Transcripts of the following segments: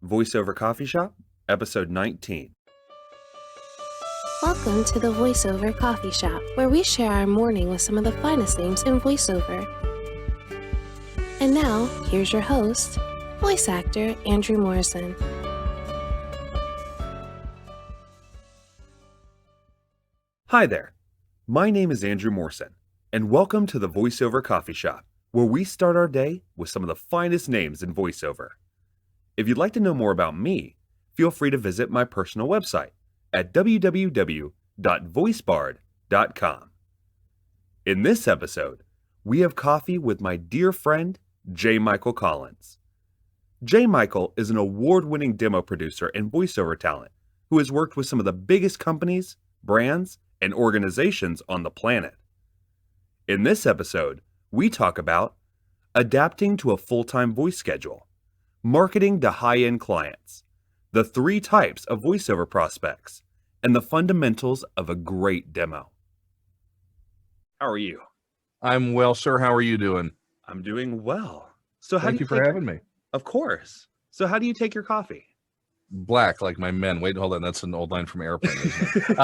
Voiceover Coffee Shop, Episode 19. Welcome to the Voiceover Coffee Shop, where we share our morning with some of the finest names in voiceover. And now, here's your host, voice actor Andrew Morrison. Hi there. My name is Andrew Morrison, and welcome to the Voiceover Coffee Shop, where we start our day with some of the finest names in voiceover. If you'd like to know more about me, feel free to visit my personal website at www.voicebard.com. In this episode, we have coffee with my dear friend, J. Michael Collins. J. Michael is an award-winning demo producer and voiceover talent who has worked with some of the biggest companies, brands, and organizations on the planet. In this episode, we talk about adapting to a full-time voice schedule, marketing to high-end clients, the 3 types of voiceover prospects, and the fundamentals of a great demo. How are you? I'm well, sir. How are you doing? I'm doing well. So Thank you for having me. Of course. So how do you take your coffee? Black, like my men. Wait, hold on. That's an old line from Airplane, isn't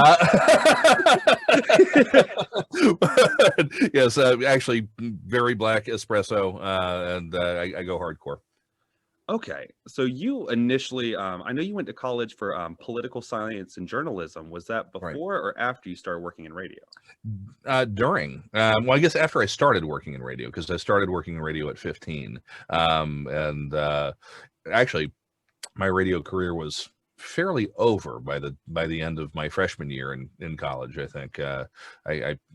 it? Yes, actually, very black espresso, and I go hardcore. Okay. So you initially, I know you went to college for political science and journalism. Was that before or after you started working in radio? During. Well, I guess after I started working in radio, because I started working in radio at 15. Actually, my radio career was fairly over by the end of my freshman year in college. I think I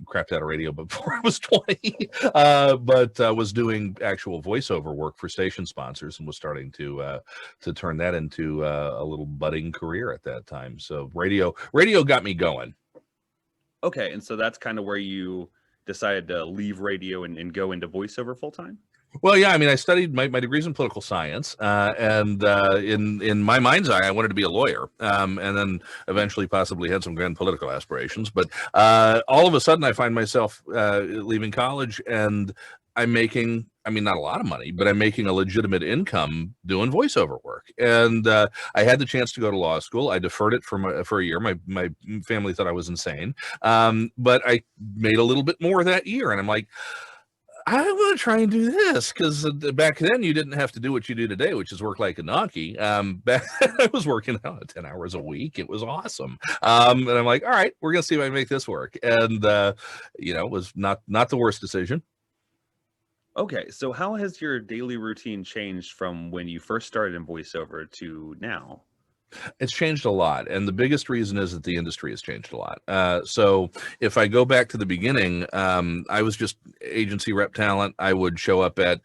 crapped out of radio before I was 20, but was doing actual voiceover work for station sponsors and was starting to turn that into a little budding career at that time. So radio got me going. Okay, and so that's kind of where you decided to leave radio and go into voiceover full time? Well, yeah, I mean, I studied my degrees in political science, and in my mind's eye, I wanted to be a lawyer, and then eventually possibly had some grand political aspirations. But all of a sudden, I find myself leaving college, and I'm making, I mean, not a lot of money, but I'm making a legitimate income doing voiceover work. And I had the chance to go to law school. I deferred it for a year. My family thought I was insane, but I made a little bit more that year, and I'm like, I want to try and do this, because back then you didn't have to do what you do today, which is work like a donkey. Back then I was working 10 hours a week. It was awesome. And I'm like, all right, we're going to see if I can make this work. And, it was not the worst decision. Okay, so how has your daily routine changed from when you first started in voiceover to now? It's changed a lot, and the biggest reason is that the industry has changed a lot. So if I go back to the beginning, I was just agency rep talent. I would show up at,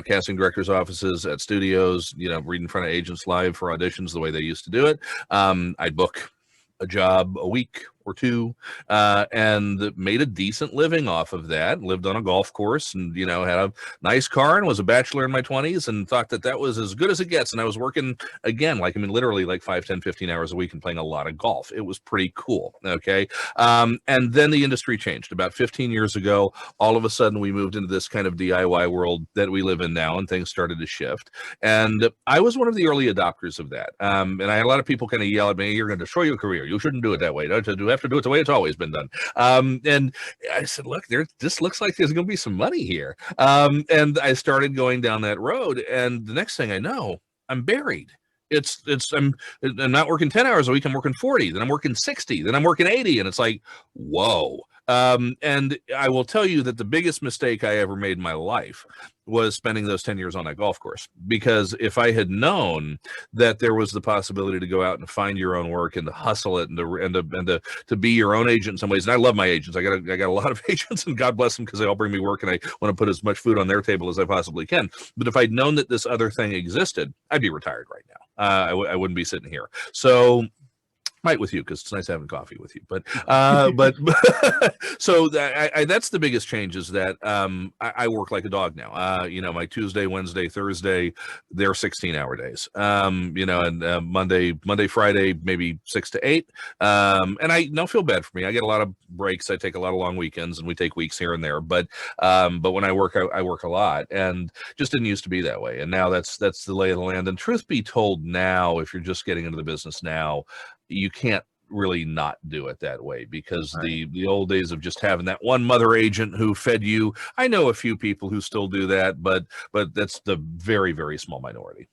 casting directors' offices, at studios, read in front of agents live for auditions the way they used to do it. I'd book a job a week or two, and made a decent living off of that. Lived on a golf course, and had a nice car, and was a bachelor in my 20s, and thought that was as good as it gets. And I was working again, literally 5, 10, 15 hours a week and playing a lot of golf. It was pretty cool. Okay. And then the industry changed about 15 years ago. All of a sudden we moved into this kind of DIY world that we live in now, and things started to shift. And I was one of the early adopters of that. And I had a lot of people kind of yell at me, "You're going to destroy your career. You shouldn't do it that way. You have to do it the way it's always been done." And I said, look, this looks like there's going to be some money here. And I started going down that road, and the next thing I know, I'm buried. I'm not working 10 hours a week. I'm working 40, then I'm working 60, then I'm working 80. And it's like, whoa. And I will tell you that the biggest mistake I ever made in my life was spending those 10 years on that golf course. Because if I had known that there was the possibility to go out and find your own work and to hustle it and to be your own agent in some ways, and I love my agents. I got a lot of agents, and God bless them, because they all bring me work, and I want to put as much food on their table as I possibly can. But if I'd known that this other thing existed, I'd be retired right now. I wouldn't be sitting here. So Might with you, because it's nice having coffee with you. But so that's the biggest change, is that I work like a dog now. My Tuesday, Wednesday, Thursday, they're 16-hour days. And Monday, Friday, maybe 6 to 8. And I don't feel bad for me. I get a lot of breaks. I take a lot of long weekends, and we take weeks here and there. But when I work a lot, and just didn't used to be that way. And now that's the lay of the land. And truth be told, now if you're just getting into the business now, you can't really not do it that way, because Right. the old days of just having that one mother agent who fed you. I know a few people who still do that, but that's the very, very small minority.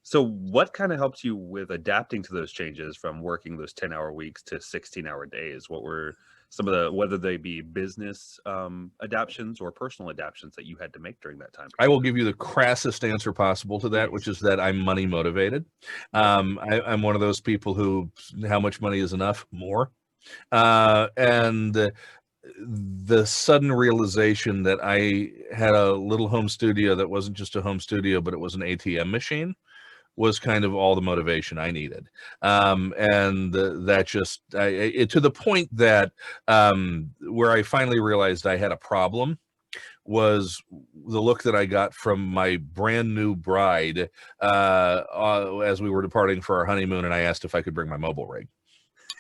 So what kind of helps you with adapting to those changes from working those 10-hour weeks to 16-hour days? What were some of the, whether they be business adaptions or personal adaptions that you had to make during that time I will period? give you the crassest answer possible to that, which Please. is that I'm money motivated. Yep. I'm one of those people who, how much money is enough? More. And the sudden realization that I had a little home studio that wasn't just a home studio, but it was an ATM machine, was kind of all the motivation I needed. And that just, to the point that where I finally realized I had a problem was the look that I got from my brand new bride as we were departing for our honeymoon, and I asked if I could bring my mobile rig.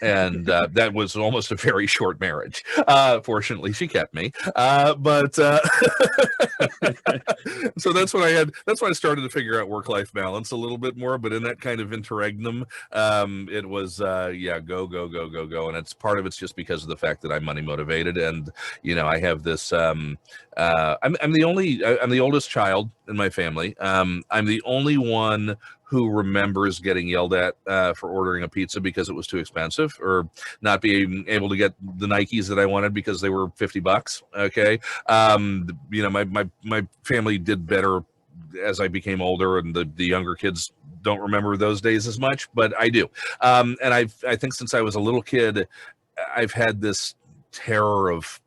And that was almost a very short marriage. Fortunately, she kept me. But so that's what I had. That's why I started to figure out work-life balance a little bit more. But in that kind of interregnum, it was go, go, go, go, go. And it's part of it's just because of the fact that I'm money motivated, and I have this. I'm the oldest child in my family. I'm the only one who remembers getting yelled at for ordering a pizza because it was too expensive, or not being able to get the Nikes that I wanted because they were $50. Okay. My family did better as I became older, and the younger kids don't remember those days as much, but I do. And I think since I was a little kid, I've had this terror of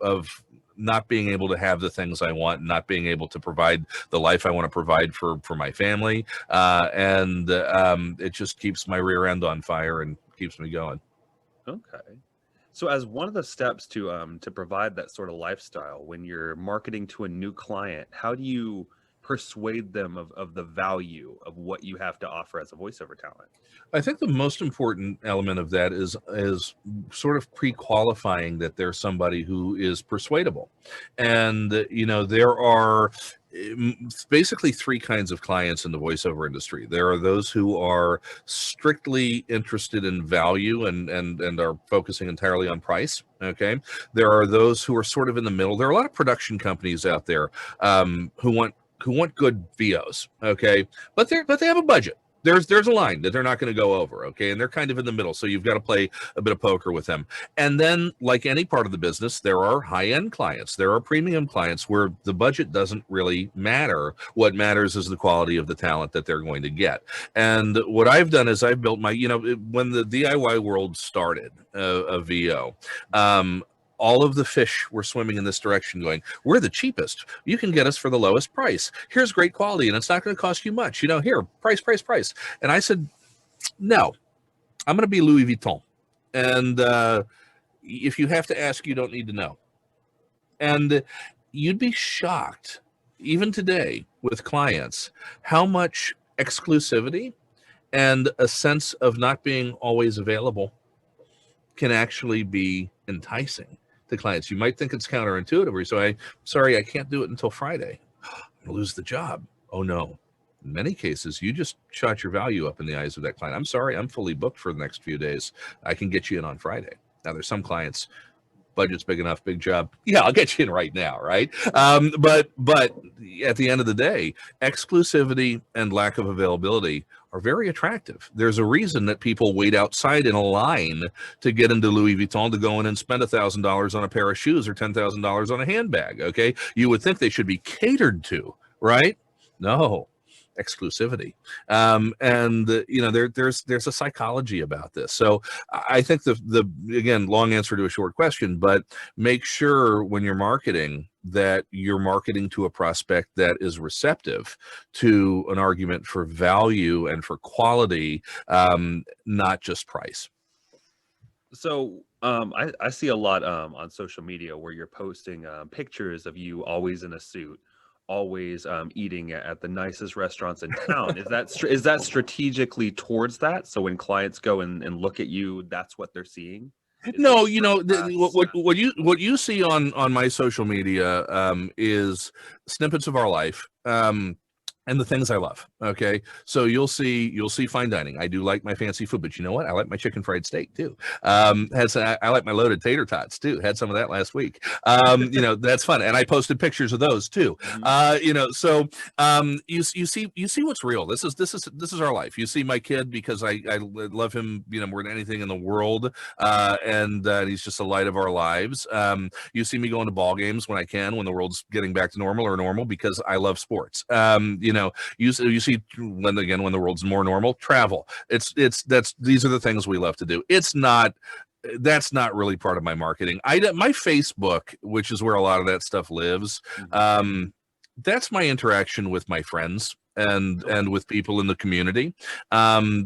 not being able to have the things I want, not being able to provide the life I want to provide for my family. And it just keeps my rear end on fire and keeps me going. Okay. So as one of the steps to provide that sort of lifestyle when you're marketing to a new client, how do you persuade them of the value of what you have to offer as a voiceover talent? I think the most important element of that is sort of pre-qualifying that they're somebody who is persuadable. And there are basically three kinds of clients in the voiceover industry. There are those who are strictly interested in value and are focusing entirely on price. Okay. There are those who are sort of in the middle. There are a lot of production companies out there who want good VOs. Okay. But they have a budget. There's a line that they're not going to go over, okay? And they're kind of in the middle, so you've got to play a bit of poker with them. And then, like any part of the business, there are high-end clients. There are premium clients where the budget doesn't really matter. What matters is the quality of the talent that they're going to get. And what I've done is I've built my, when the DIY world started, a VO, all of the fish were swimming in this direction going, we're the cheapest. You can get us for the lowest price. Here's great quality, and it's not going to cost you much. Here, price, price, price. And I said, no, I'm going to be Louis Vuitton. And if you have to ask, you don't need to know. And you'd be shocked, even today with clients, how much exclusivity and a sense of not being always available can actually be enticing to clients. You might think it's counterintuitive, where you say, sorry, I can't do it until Friday. I'm gonna lose the job. Oh no. In many cases, you just shot your value up in the eyes of that client. I'm sorry, I'm fully booked for the next few days. I can get you in on Friday. Now, there's some clients, budget's big enough, big job. Yeah, I'll get you in right now, right? But at the end of the day, exclusivity and lack of availability are very attractive. There's a reason that people wait outside in a line to get into Louis Vuitton to go in and spend $1,000 on a pair of shoes or $10,000 on a handbag. Okay, you would think they should be catered to, right? No. Exclusivity. There's a psychology about this. So I think the again, long answer to a short question, but make sure when you're marketing that you're marketing to a prospect that is receptive to an argument for value and for quality, not just price. So I see a lot on social media where you're posting pictures of you always in a suit, always eating at the nicest restaurants in town. Is that strategically towards that? So when clients go and look at you, that's what they're seeing? Is this No, first what class? what you see on my social media is snippets of our life. And the things I love. Okay, so you'll see fine dining. I do like my fancy food, but you know what? I like my chicken fried steak too. I like my loaded tater tots too. Had some of that last week. That's fun, and I posted pictures of those too. Mhm. So you see what's real. This is our life. You see my kid because I love him, more than anything in the world, and he's just the light of our lives. You see me going to ball games when I can, when the world's getting back to normal, because I love sports. You see when the world's more normal, travel. These are the things we love to do. That's not really part of my marketing. My Facebook, which is where a lot of that stuff lives, Mhm. that's my interaction with my friends and Okay. with people in the community.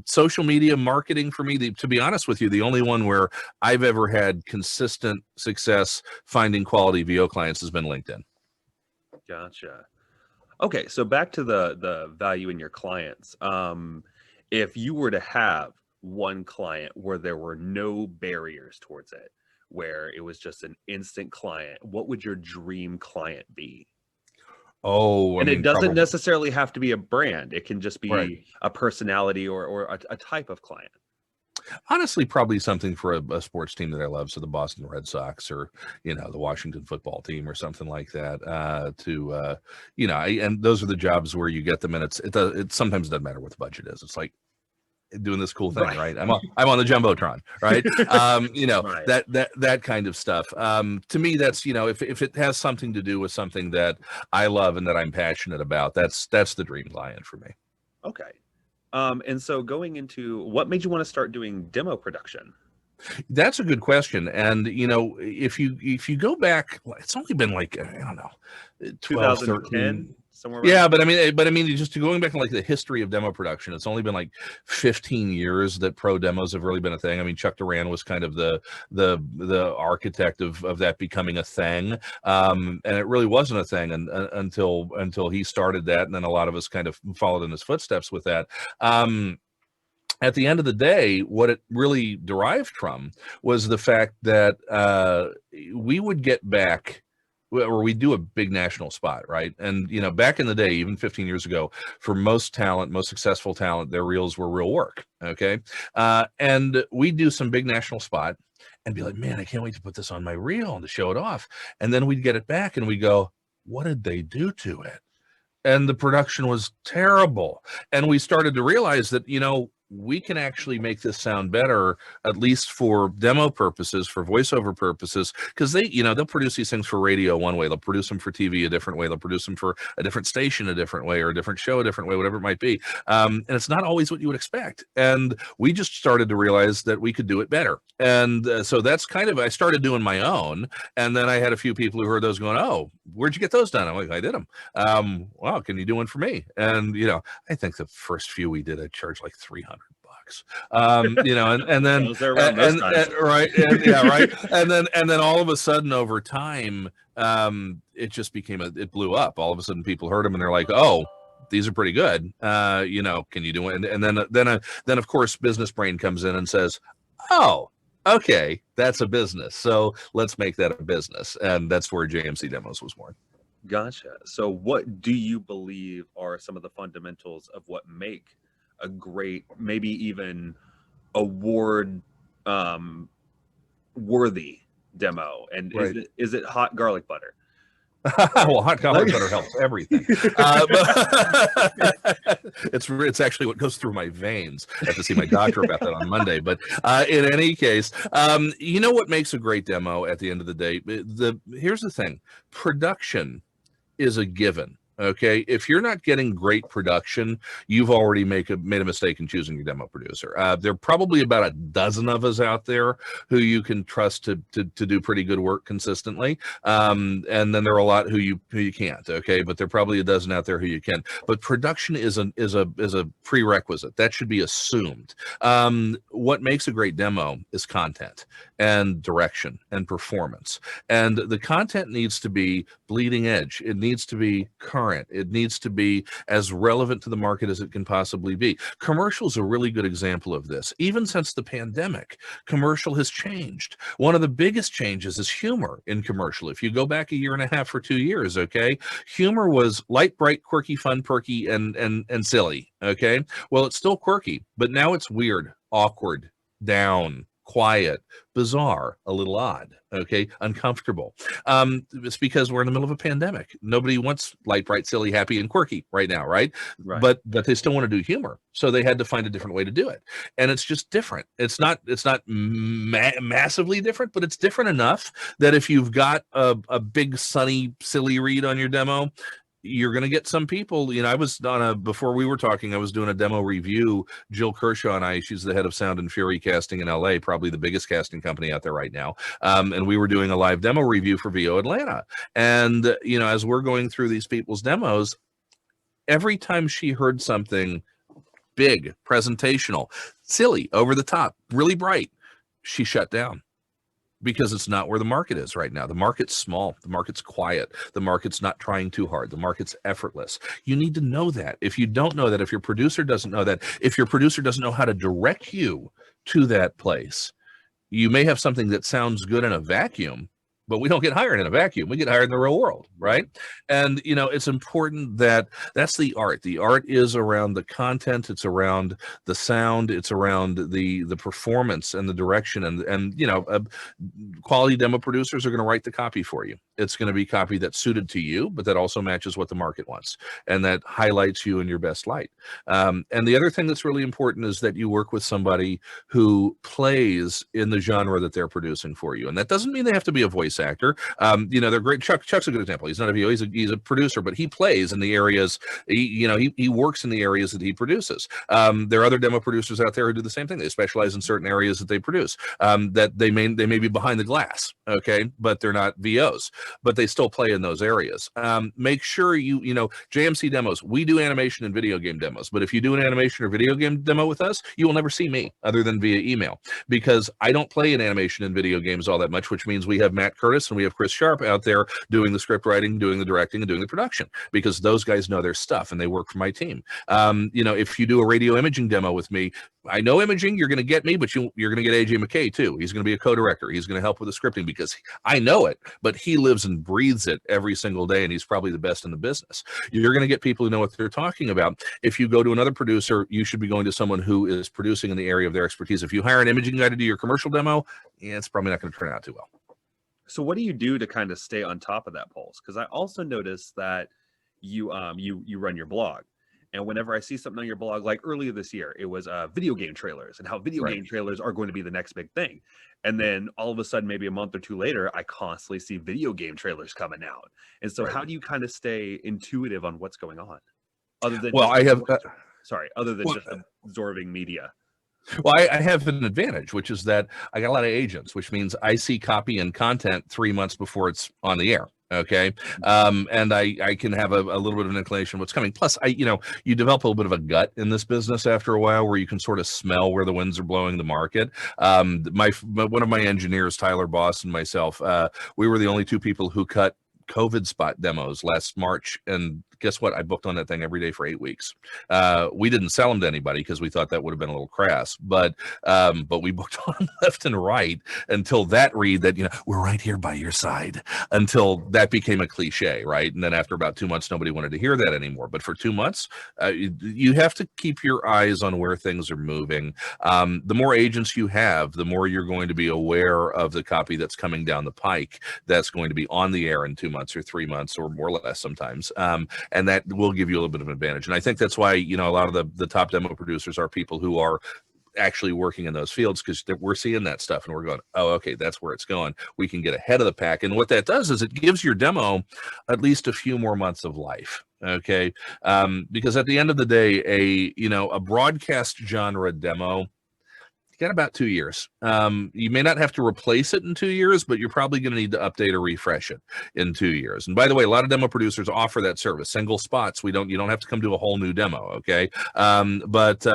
Social media marketing for me, to be honest with you, the only one where I've ever had consistent success finding quality VO clients has been LinkedIn. Gotcha. Okay, so back to the value in your clients. If you were to have one client where there were no barriers towards it, where it was just an instant client, what would your dream client be? Oh, I And it mean, doesn't probably necessarily have to be a brand. It can just right. be a personality or a type of client. Honestly, probably something for a sports team that I love, so the Boston Red Sox or the Washington football team or something like that. And those are the jobs where you get them, and it sometimes doesn't matter what the budget is. It's like doing this cool thing, Right. right? I'm on the jumbotron, right? Right. That kind of stuff. To me, that's if it has something to do with something that I love and that I'm passionate about, that's the dream client for me. Okay. And so going into what made you want to start doing demo production? That's a good question. And if you go back, it's only been like, I don't know, 12, 2010, 13. somewhere around Yeah, there? but I mean, just going back to like the history of demo production, it's only been like 15 years that pro demos have really been a thing. I mean, Chuck Duran was kind of the architect of that becoming a thing, and it really wasn't a thing until he started that, and then a lot of us kind of followed in his footsteps with that. At the end of the day, what it really derived from was the fact that we would get back, or we do a big national spot, right? And back in the day, even 15 years ago, for most talent, most successful talent, their reels were real work. Okay, and we do some big national spot and be like, man, I can't wait to put this on my reel and to show it off. And then we'd get it back and we go, what did they do to it? And the production was terrible. And we started to realize that, we can actually make this sound better, at least for demo purposes, for voiceover purposes, because they'll produce these things for radio one way, they'll produce them for TV a different way, they'll produce them for a different station a different way, or a different show a different way, whatever it might be. And it's not always what you would expect. And we just started to realize that we could do it better. And so that's I started doing my own. And then I had a few people who heard those going, oh, where'd you get those done? I'm like, I did them. Wow, can you do one for me? And I think the first few we did, I charged like $300. And then Sounds there around those times. right, and yeah, right, and then all of a sudden over time, it just it blew up. All of a sudden, people heard them and they're like, oh, these are pretty good. Can you do it? And then of course, business brain comes in and says, oh, okay, that's a business. So let's make that a business, and that's where JMC Demos was born. Gotcha. So what do you believe are some of the fundamentals of what make a great, maybe even award worthy demo? And Right. is it hot garlic butter? Well, hot garlic butter helps everything. It's actually what goes through my veins. I have to see my doctor about that on Monday. But in any case, what makes a great demo at the end of the day? Here's the thing: production is a given. Okay, if you're not getting great production, you've already made a mistake in choosing your demo producer. There are probably about a dozen of us out there who you can trust to do pretty good work consistently, and then there are a lot who you can't. Okay, but there are probably a dozen out there who you can. But production is a prerequisite that should be assumed. What makes a great demo is content and direction and performance, and the content needs to be bleeding edge. It needs to be current. It needs to be as relevant to the market as it can possibly be. Commercial is a really good example of this. Even since the pandemic, commercial has changed. One of the biggest changes is humor in commercial. If you go back a year and a half or 2 years, okay, humor was light, bright, quirky, fun, perky, and silly. Okay, well, it's still quirky, but now it's weird, awkward, down, quiet, bizarre, a little odd, okay, uncomfortable. It's because we're in the middle of a pandemic. Nobody wants light, bright, silly, happy, and quirky right now, right? But they still want to do humor, so they had to find a different way to do it, and it's just different. It's not massively different, but it's different enough that if you've got a big, sunny, silly read on your demo, you're going to get some people. I was before we were talking, I was doing a demo review. Jill Kershaw and I, she's the head of Sound and Fury Casting in LA, probably the biggest casting company out there right now. And we were doing a live demo review for VO Atlanta. And, as we're going through these people's demos, every time she heard something big, presentational, silly, over the top, really bright, she shut down. Because it's not where the market is right now. The market's small. The market's quiet. The market's not trying too hard. The market's effortless. You need to know that. If you don't know that, if your producer doesn't know that, if your producer doesn't know how to direct you to that place, you may have something that sounds good in a vacuum, but we don't get hired in a vacuum. We get hired in the real world, right? And, it's important that's the art. The art is around the content. It's around the sound. It's around the performance and the direction. And quality demo producers are going to write the copy for you. It's going to be copy that's suited to you, but that also matches what the market wants and that highlights you in your best light. And the other thing that's really important is that you work with somebody who plays in the genre that they're producing for you. And that doesn't mean they have to be a voice actor. They're great. Chuck's a good example. He's not a VO, he's a producer, but he plays in the areas, he works in the areas that he produces. There are other demo producers out there who do the same thing. They specialize in certain areas that they produce, that they may be behind the glass, okay, but they're not VOs, but they still play in those areas. Make sure JMC demos, we do animation and video game demos, but if you do an animation or video game demo with us, you will never see me other than via email, because I don't play in animation and video games all that much, which means we have Matt Curtis and we have Chris Sharp out there doing the script writing, doing the directing, and doing the production, because those guys know their stuff and they work for my team. If you do a radio imaging demo with me, I know imaging, you're going to get me, but you're going to get AJ McKay too. He's going to be a co-director. He's going to help with the scripting because I know it, but he lives and breathes it every single day, and he's probably the best in the business. You're going to get people who know what they're talking about. If you go to another producer, you should be going to someone who is producing in the area of their expertise. If you hire an imaging guy to do your commercial demo, it's probably not going to turn out too well. So what do you do to kind of stay on top of that pulse? Because I also noticed that you run your blog. And whenever I see something on your blog, like earlier this year, it was video game trailers and how video game trailers are going to be the next big thing. And then all of a sudden, maybe a month or two later, I constantly see video game trailers coming out. And so how do you kind of stay intuitive on what's going on? Other than just absorbing media. Well, I have an advantage, which is that I got a lot of agents, which means I see copy and content 3 months before it's on the air. Okay. And I can have a little bit of an inclination of what's coming. Plus, you develop a little bit of a gut in this business after a while where you can sort of smell where the winds are blowing the market. One of my engineers, Tyler Boss, and myself, we were the only two people who cut COVID spot demos last March, and guess what? I booked on that thing every day for 8 weeks. We didn't sell them to anybody because we thought that would have been a little crass, but we booked on left and right until that read that, we're right here by your side, until that became a cliche, right? And then after about 2 months, nobody wanted to hear that anymore. But for 2 months, you have to keep your eyes on where things are moving. The more agents you have, the more you're going to be aware of the copy that's coming down the pike that's going to be on the air in 2 months or 3 months or more or less sometimes. And that will give you a little bit of an advantage. And I think that's why, a lot of the top demo producers are people who are actually working in those fields, because we're seeing that stuff and we're going, oh, okay, that's where it's going. We can get ahead of the pack. And what that does is it gives your demo at least a few more months of life. Okay. Because at the end of the day, a broadcast genre demo, got about 2 years. You may not have to replace it in 2 years, but you're probably going to need to update or refresh it in 2 years. And by the way, a lot of demo producers offer that service. Single spots. You don't have to come to a whole new demo. Okay. But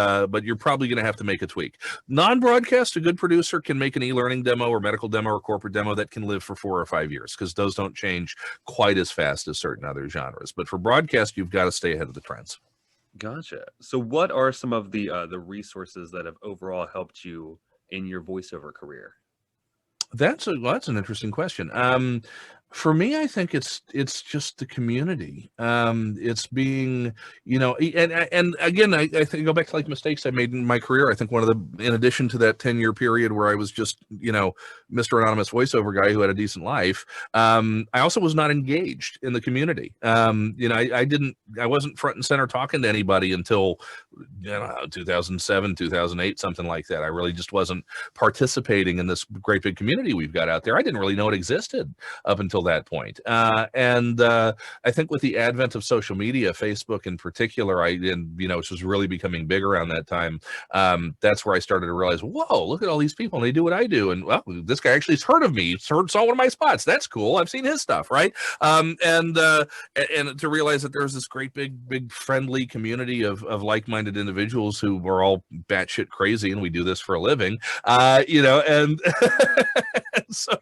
you're probably going to have to make a tweak. Non-broadcast, a good producer can make an e-learning demo or medical demo or corporate demo that can live for 4 or 5 years, because those don't change quite as fast as certain other genres. But for broadcast, you've got to stay ahead of the trends. Gotcha. So what are some of the resources that have overall helped you in your voiceover career? That's an interesting question. For me, I think it's just the community. It's being, and again, I think go back to like mistakes I made in my career. I think in addition to that 10-year period where I was just, Mr. Anonymous voiceover guy who had a decent life, I also was not engaged in the community. I wasn't front and center talking to anybody until 2007, 2008, something like that. I really just wasn't participating in this great big community we've got out there. I didn't really know it existed up until that point. And I think with the advent of social media, Facebook in particular, which was really becoming big around that time, that's where I started to realize, whoa, look at all these people, and they do what I do. And well, this guy actually has heard of me, saw one of my spots. That's cool. I've seen his stuff, right? And to realize that there's this great big friendly community of like-minded individuals who are all batshit crazy, and we do this for a living, and so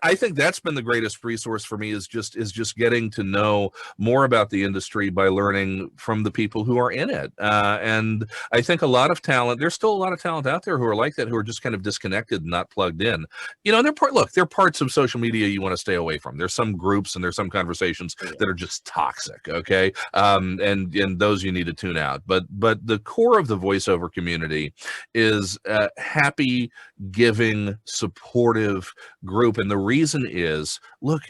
I think that's been the greatest resource for me, is just getting to know more about the industry by learning from the people who are in it. And I think there's still a lot of talent out there who are like that, who are just kind of disconnected and not plugged in. There are parts of social media you want to stay away from. There's some groups and there's some conversations that are just toxic. Okay. And those you need to tune out. But the core of the voiceover community is a happy, giving, supportive group. And the reason is, look,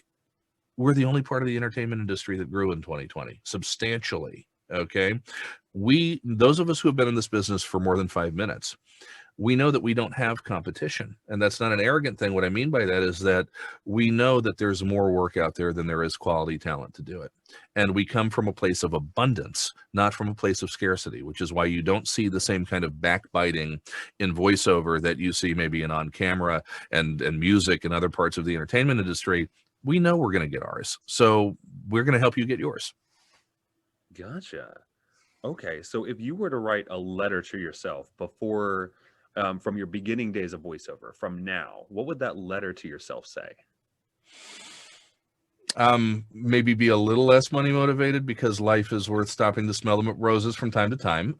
we're the only part of the entertainment industry that grew in 2020 substantially. Okay. Those of us who have been in this business for more than 5 minutes, we know that we don't have competition. And that's not an arrogant thing. What I mean by that is that we know that there's more work out there than there is quality talent to do it. And we come from a place of abundance, not from a place of scarcity, which is why you don't see the same kind of backbiting in voiceover that you see maybe in on camera and music and other parts of the entertainment industry. We know we're going to get ours. So we're going to help you get yours. Gotcha. Okay. So if you were to write a letter to yourself before, from your beginning days of voiceover, from now, what would that letter to yourself say? Maybe be a little less money motivated, because life is worth stopping to smell the roses from time to time.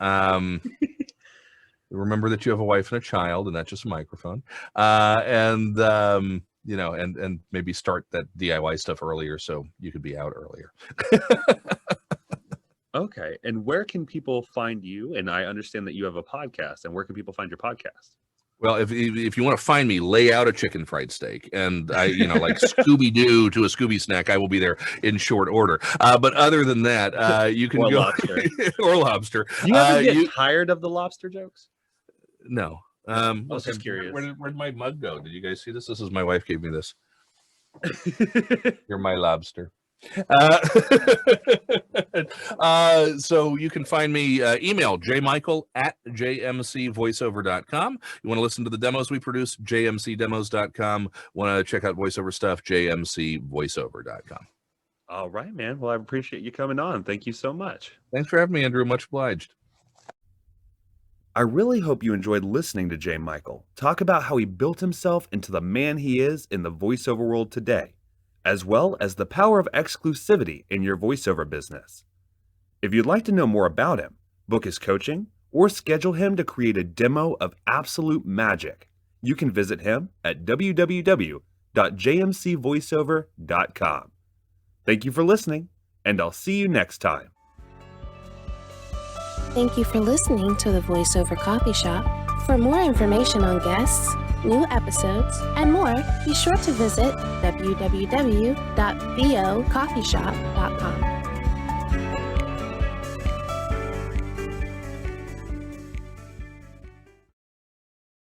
Remember that you have a wife and a child, and not just a microphone. And maybe start that DIY stuff earlier so you could be out earlier. Okay. And where can people find you? And I understand that you have a podcast. And where can people find your podcast? Well, if you want to find me, lay out a chicken fried steak, and I, like Scooby-Doo to a Scooby snack, I will be there in short order. But other than that, you can or go lobster. or lobster. You ever get tired of the lobster jokes? No. I was just curious. Where'd my mug go? Did you guys see this? This is my wife gave me this. You're my lobster. So you can find me, email jmichael@jmcvoiceover.com. You want to listen to the demos we produce, jmcdemos.com. Want to check out voiceover stuff, jmcvoiceover.com. All right, man. Well, I appreciate you coming on. Thank you so much. Thanks for having me, Andrew. Much obliged. I really hope you enjoyed listening to J. Michael talk about how he built himself into the man he is in the voiceover world today, as well as the power of exclusivity in your voiceover business. If you'd like to know more about him, book his coaching, or schedule him to create a demo of absolute magic, you can visit him at www.jmcvoiceover.com. Thank you for listening, and I'll see you next time. Thank you for listening to the Voiceover Coffee Shop. For more information on guests, new episodes, and more, be sure to visit www.vocoffeeshop.com.